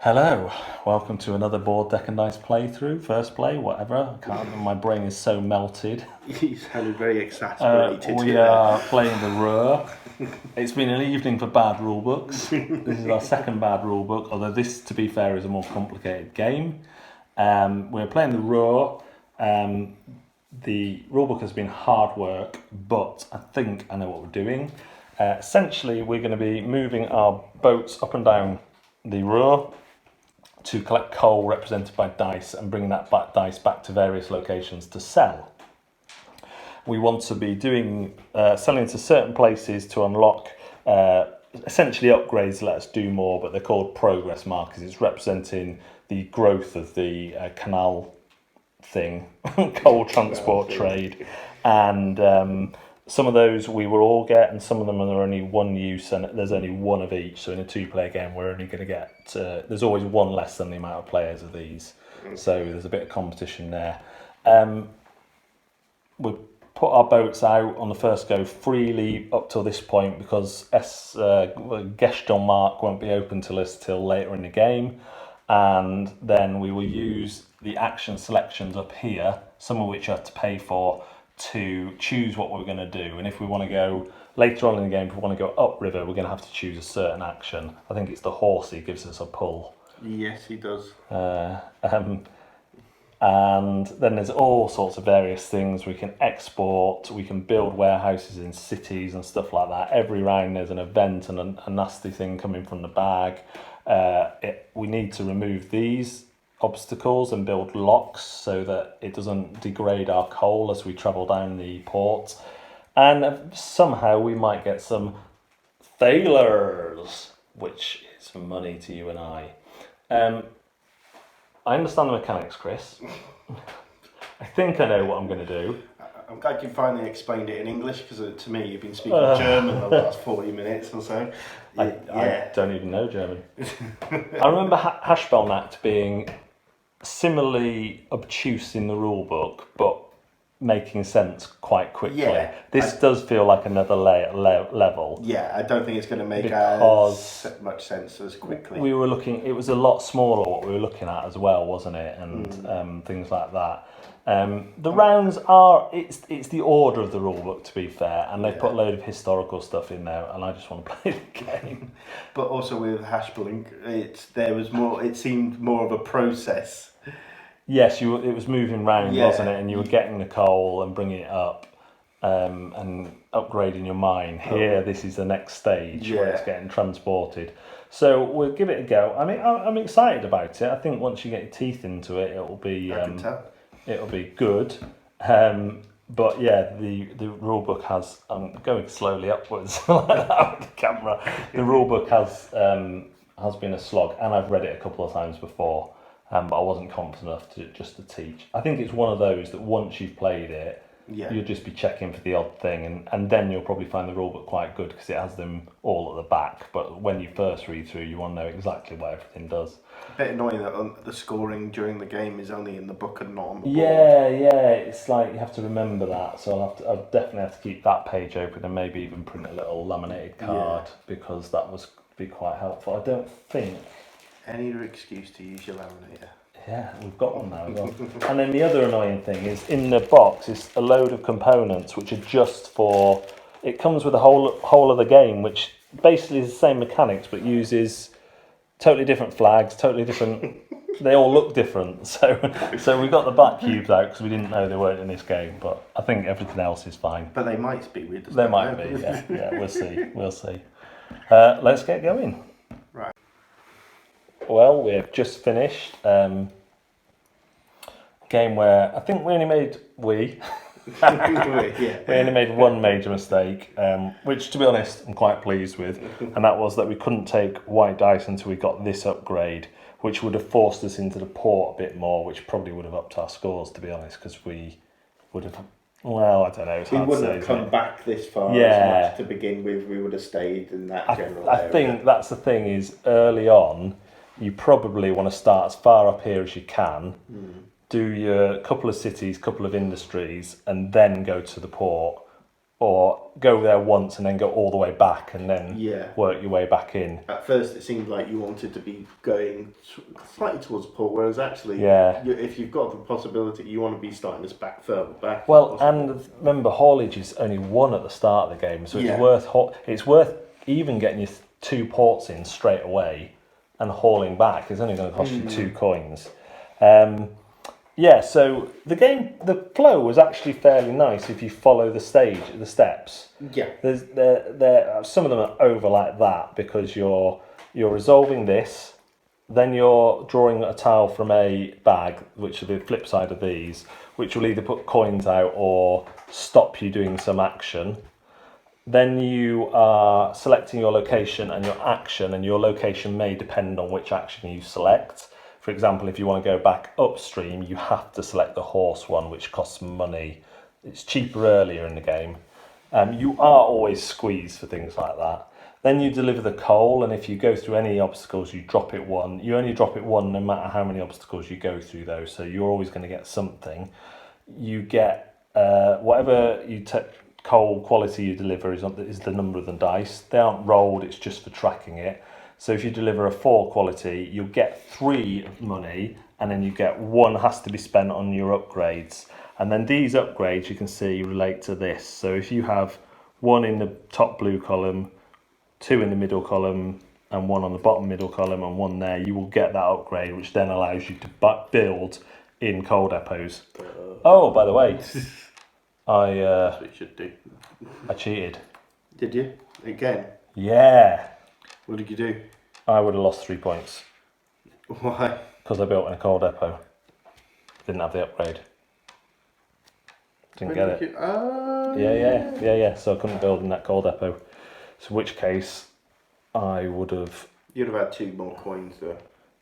Hello, welcome to another Board Deck and Dice playthrough, first play, whatever. I can't remember, my brain is so melted. You sounded very exasperated. We are playing the Ruhr. It's been an evening for bad rule books. This is our second bad rule book, although this, to be fair, is a more complicated game. We're playing the Ruhr. The rulebook has been hard work, but I think I know what we're doing. Essentially, we're going to be moving our boats up and down the Ruhr to collect coal represented by dice and bringing that dice back to various locations to sell. We want to be doing selling to certain places to unlock essentially upgrades that let us do more, but they're called progress markers. It's representing the growth of the canal thing, coal transport trade, and some of those we will all get, and some of them are only one use, and there's only one of each. So in a two-player game, we're only going to get there's always one less than the amount of players of these, so there's a bit of competition there. We put our boats out on the first go freely up till this point because Gestelmark won't be open till later in the game, and then we will use the action selections up here, some of which you have to pay for, to choose what we're going to do. And if we want to go later on in the game, if we want to go upriver, we're going to have to choose a certain action. I think it's the horsey gives us a pull. Yes, he does. And then there's all sorts of various things. We can export, we can build warehouses in cities and stuff like that. Every round there's an event and a nasty thing coming from the bag. We need to remove these obstacles and build locks so that it doesn't degrade our coal as we travel down the port, and somehow we might get some thalers, which is money to you and I understand the mechanics, Chris. I think I know what I'm going to do. I'm glad you finally explained it in English, because to me you've been speaking German the last 40 minutes or so. I don't even know German. I remember Haspelnacht being similarly obtuse in the rule book, but making sense quite quickly. Yeah, this does feel like another level. Yeah, I don't think it's going to make as much sense as quickly. We were looking, it was a lot smaller what we were looking at as well, wasn't it? And things like that. The rounds are, it's the order of the rule book, to be fair, and they've put a load of historical stuff in there, and I just want to play the game. But also with Haspelink, it seemed more of a process. Yes, it was moving round, wasn't it? And you were getting the coal and bringing it up and upgrading your mine. Here, this is the next stage where it's getting transported. So we'll give it a go. I mean, I'm excited about it. I think once you get your teeth into it, it'll be good. But yeah, the rule book has. I'm going slowly upwards like that with the camera. The rule book has been a slog, and I've read it a couple of times before. But I wasn't confident enough to teach. I think it's one of those that once you've played it, you'll just be checking for the odd thing, and then you'll probably find the rulebook quite good because it has them all at the back. But when you first read through, you want to know exactly what everything does. A bit annoying that the scoring during the game is only in the book and not on the board. Yeah, it's like you have to remember that. So I'll definitely have to keep that page open and maybe even print a little laminated card because that would be quite helpful. I don't think. Any other excuse to use your laminator. Yeah, we've got one now as well. And then the other annoying thing is in the box is a load of components which are just for. It comes with a whole of the game, which basically is the same mechanics but uses totally different flags, totally different. They all look different. So we got the black cubes out because we didn't know they weren't in this game. But I think everything else is fine. But they might be. They might be. Yeah. We'll see. Let's get going. Right. Well, we've just finished a game where I think we only made we only made one major mistake, which to be honest I'm quite pleased with, and that was that we couldn't take white dice until we got this upgrade, which would have forced us into the port a bit more, which probably would have upped our scores, to be honest, because we would have. Well, I don't know. We wouldn't have come back this far as much to begin with. We would have stayed in that general area. I think that's the thing is early on. You probably want to start as far up here as you can, do your couple of cities, couple of industries, and then go to the port. or go there once and then go all the way back and then Yeah. work your way back in. At first, it seemed like you wanted to be going slightly towards the port, whereas actually, Yeah. if you've got the possibility, you want to be starting this back further back. if Well, possible. and remember, haulage is only 1 at the start of the game, so Yeah. it's worth even getting your 2 ports in straight away and hauling back. It's only going to cost you 2 coins. Yeah, so the flow was actually fairly nice if you follow the steps. Yeah. Some of them are over like that because you're resolving this, then you're drawing a tile from a bag, which will be the flip side of these, which will either put coins out or stop you doing some action. Then you are selecting your location and your action, and your location may depend on which action you select. For example, if you want to go back upstream, you have to select the horse one, which costs money. It's cheaper earlier in the game. You are always squeezed for things like that. Then you deliver the coal, and if you go through any obstacles, you drop it 1. You only drop it 1 no matter how many obstacles you go through, though, so you're always going to get something. You get whatever coal quality you deliver is the number of the dice. They aren't rolled, it's just for tracking it. So if you deliver a 4 quality, you'll get 3 money, and then you get 1 has to be spent on your upgrades. And then these upgrades, you can see, relate to this. So if you have 1 in the top blue column, 2 in the middle column, and 1 on the bottom middle column, and 1 there, you will get that upgrade, which then allows you to build in coal depots. Oh, by the way, That's what you should do. I cheated. Did you? Again? Yeah. What did you do? I would have lost 3 points Why? because I built in a coal depot. Didn't have the upgrade. Didn't get it. Yeah. So I couldn't build in that coal depot. So in which case, I would have. You'd have had 2 more coins though.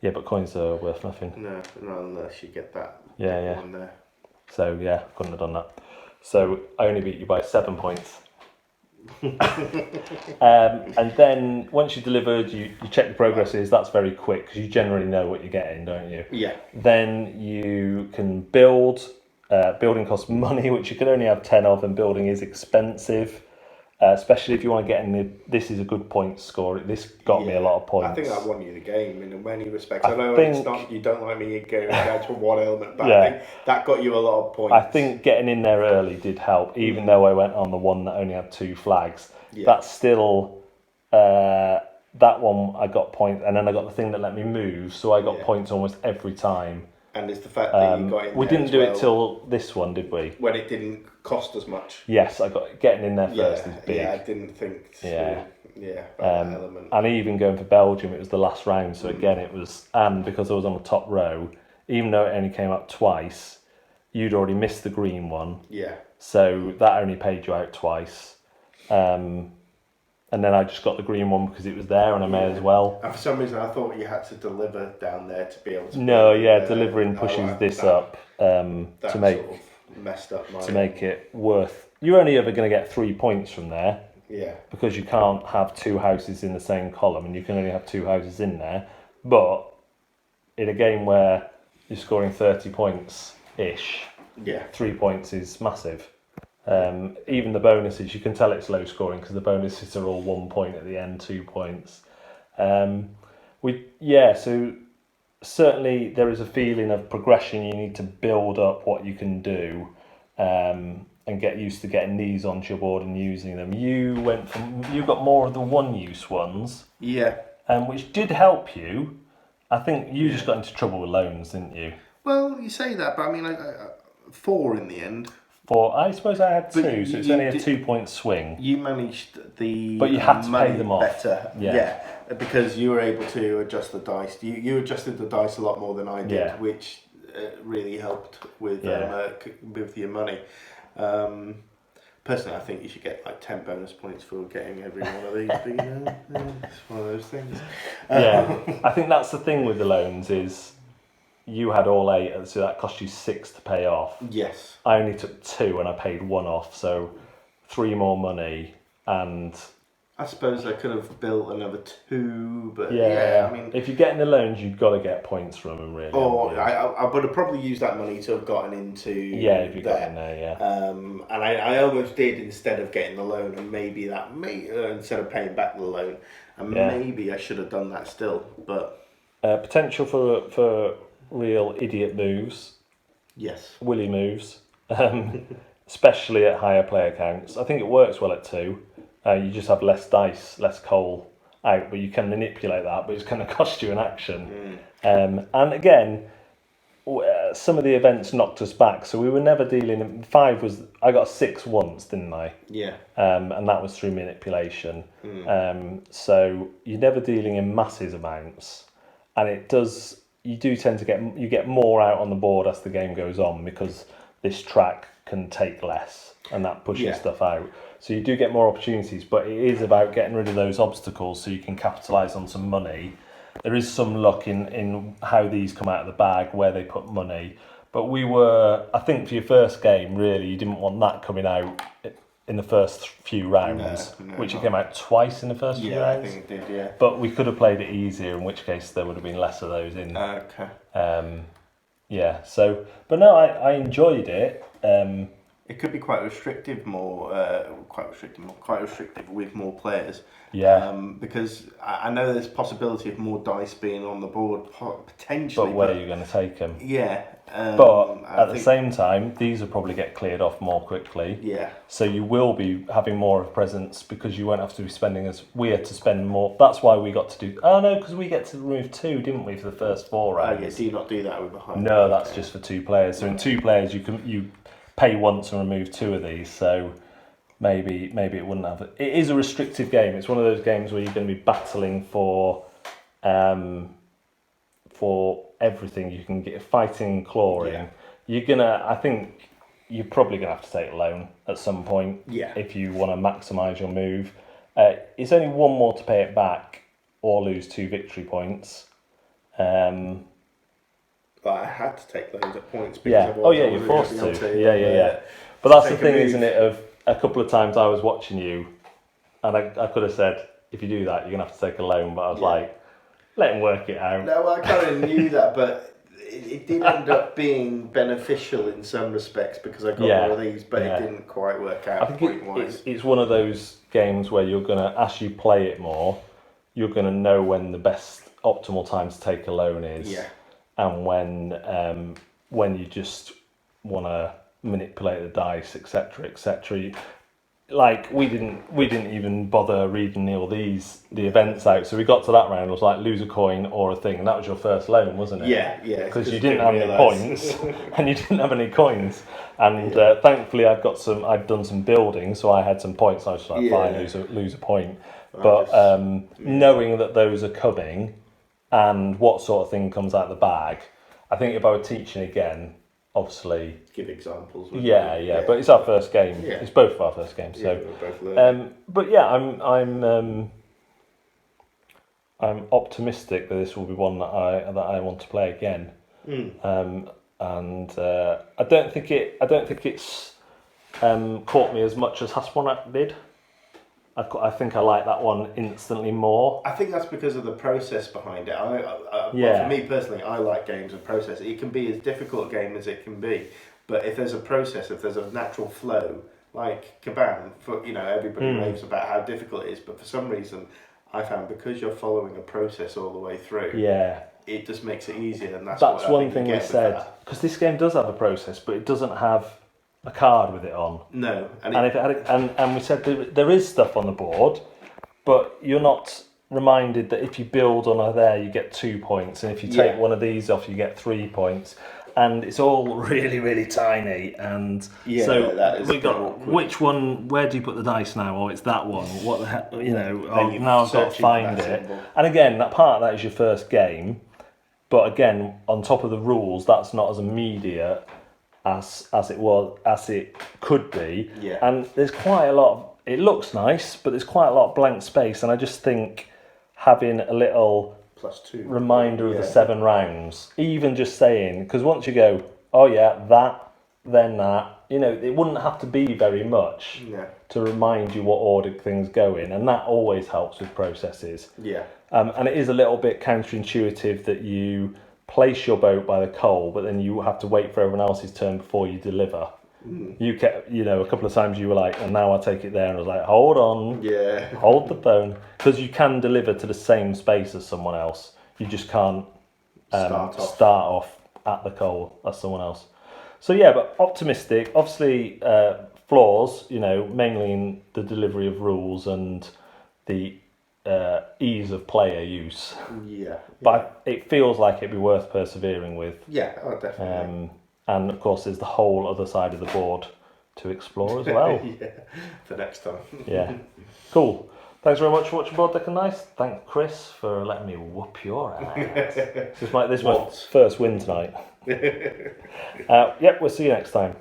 Yeah, but coins are worth nothing. No, not unless you get that Yeah. one there. So yeah, couldn't have done that. So I only beat you by 7 points. And then once you delivered, you check the progresses. That's very quick because you generally know what you're getting, don't you? Yeah. Then you can build. Building costs money, which you can only have 10 of, and building is expensive. Especially if you want to get in this is a good point score. This got me a lot of points. I think that won you the game in many respects. I know it's not, you don't like me going down to one element, but I think that got you a lot of points. I think getting in there early did help, even though I went on the one that only had 2 flags. Yeah. That's still that one I got points, and then I got the thing that let me move, so I got points almost every time. And it's the fact that you got in we there didn't do it till this one, did we? When it didn't cost as much. Yes, I got getting in there first is big. Yeah, I didn't think. Yeah. About that element. And even going for Belgium, it was the last round. So again, it was, and because I was on the top row, even though it only came up twice, you'd already missed the green one. Yeah. So that only paid you out twice. And then I just got the green one because it was there, and I may as well. And for some reason, I thought you had to deliver down there to be able to. No, delivering pushes this up to make sort of messed up to make it worth. You're only ever going to get 3 points from there. Yeah. Because you can't have 2 houses in the same column, and you can only have 2 houses in there. But in a game where you're scoring 30 points ish, 3 points is massive. Even the bonuses, you can tell it's low scoring because the bonuses are all 1 point at the end, 2 points. So certainly there is a feeling of progression. You need to build up what you can do, and get used to getting these onto your board and using them. You got more of the one-use ones, which did help you. I think you just got into trouble with loans, didn't you? Well, you say that, but I mean, 4 in the end. 4. I suppose I had 2, so it's only a 2-point swing. You managed but you had to pay them off better, because you were able to adjust the dice. You adjusted the dice a lot more than I did, which really helped with your money. Personally, I think you should get like 10 bonus points for getting every one of these. But it's one of those things. I think that's the thing with the loans is. You had all 8, so that cost you 6 to pay off. Yes. I only took 2 and I paid 1 off, so 3 more money, and I suppose I could have built another 2, but I mean, if you're getting the loans, you've got to get points from them, really. Or I would have probably used that money to have gotten into if you got in there, and I almost did instead of getting the loan, and maybe instead of paying back the loan, and maybe I should have done that still, but potential for real idiot moves. Yes, willy moves, especially at higher player counts. I think it works well at 2. You just have less dice, less coal out, but you can manipulate that, but it's going to cost you an action. And again, some of the events knocked us back, so we were never dealing. 5 was, I got 6 once, didn't I? Yeah. And that was through manipulation. So you're never dealing in massive amounts, and you do tend to get more out on the board as the game goes on, because this track can take less, and that pushes stuff out. So you do get more opportunities, but it is about getting rid of those obstacles so you can capitalise on some money. There is some luck in how these come out of the bag, where they put money. But I think for your first game, really, you didn't want that coming out in the first few rounds, which it came out twice in the first few rounds. I think it did, yeah. But we could have played it easier, in which case there would have been less of those in. Okay. But no, I enjoyed it. It could be quite restrictive with more players. Yeah. Because I know there's possibility of more dice being on the board potentially. But where are you going to take them? Yeah. But at the same time, these will probably get cleared off more quickly. Yeah. So you will be having more of a presence, because you won't have to be spending we had to spend more. That's why we got to do. Oh no, because we get to remove 2, didn't we, for the first 4 rounds? Oh yeah. Do you not do that with behind? No, that's just for 2 players. So in 2 players, you pay once and remove 2 of these. So maybe it wouldn't have. It is a restrictive game. It's one of those games where you're going to be battling for everything you can get, fighting, clawing. Yeah. I think you're probably gonna have to take a loan at some point. Yeah. If you want to maximise your move, it's only 1 more to pay it back or lose 2 victory points. But I had to take loans at points because you're forced to. Yeah. But that's the thing, isn't it? Of a couple of times I was watching you, and I could have said, if you do that, you're gonna have to take a loan. But I was like, let him work it out. No, I kind of knew that, but it did end up being beneficial in some respects, because I got more of these, but it didn't quite work out. I think it's one of those games where you're gonna, as you play it more, you're gonna know when the best optimal time to take a loan is. Yeah. And when you just want to manipulate the dice, etc. Like we didn't even bother reading all the events out. So we got to that round. It was like lose a coin or a thing, and that was your first loan, wasn't it? Yeah. Because you didn't have any points, and you didn't have any coins. And thankfully, I'd done some building, so I had some points. I was just like, fine, lose a point. But knowing that those are coming, and what sort of thing comes out of the bag, I think if I were teaching again, obviously give examples. Yeah. But it's our first game. Yeah. It's both of our first games. So, we're both learning. But yeah, I'm optimistic that this will be one that I want to play again. And I don't think it's caught me as much as Hasbro did. I think I like that one instantly more. I think that's because of the process behind it. Well, for me personally, I like games with process. It can be as difficult a game as it can be, but if there's a process, if there's a natural flow, like Kaban, everybody raves about how difficult it is, but for some reason, I found because you're following a process all the way through, it just makes it easier, and that's one thing we said, because this game does have a process, but it doesn't have a card with it on. No, and we said there is stuff on the board, but you're not reminded that if you build on there you get 2 points, and if you take one of these off you get 3 points, and it's all really, really tiny. And so that is we got awkward. Which one? Where do you put the dice now? Oh, it's that one. What the heck? Now I've got to find it. Symbol. And again, that part of that is your first game, but again, on top of the rules, that's not as immediate as it could be. And there's quite a lot of, it looks nice, but there's quite a lot of blank space, and I just think having a little +2 reminder of the 7 rounds, even just saying, because once you go, oh yeah, that, then that, it wouldn't have to be very much to remind you what order things go in, and that always helps with processes. Yeah. And it is a little bit counterintuitive that you place your boat by the coal, but then you have to wait for everyone else's turn before you deliver. You kept, a couple of times you were like, and now I take it there, and I was like, hold on, hold the phone, because you can deliver to the same space as someone else. You just can't start off at the coal as someone else. So yeah, but optimistic. Obviously, flaws, mainly in the delivery of rules and the ease of player use. Yeah. But it feels like it'd be worth persevering with. Yeah, definitely. And of course, there's the whole other side of the board to explore as well. For next time. Yeah. Cool. Thanks very much for watching Board Deck and Nice. Thank Chris for letting me whoop your ass. This is my first win tonight. We'll see you next time.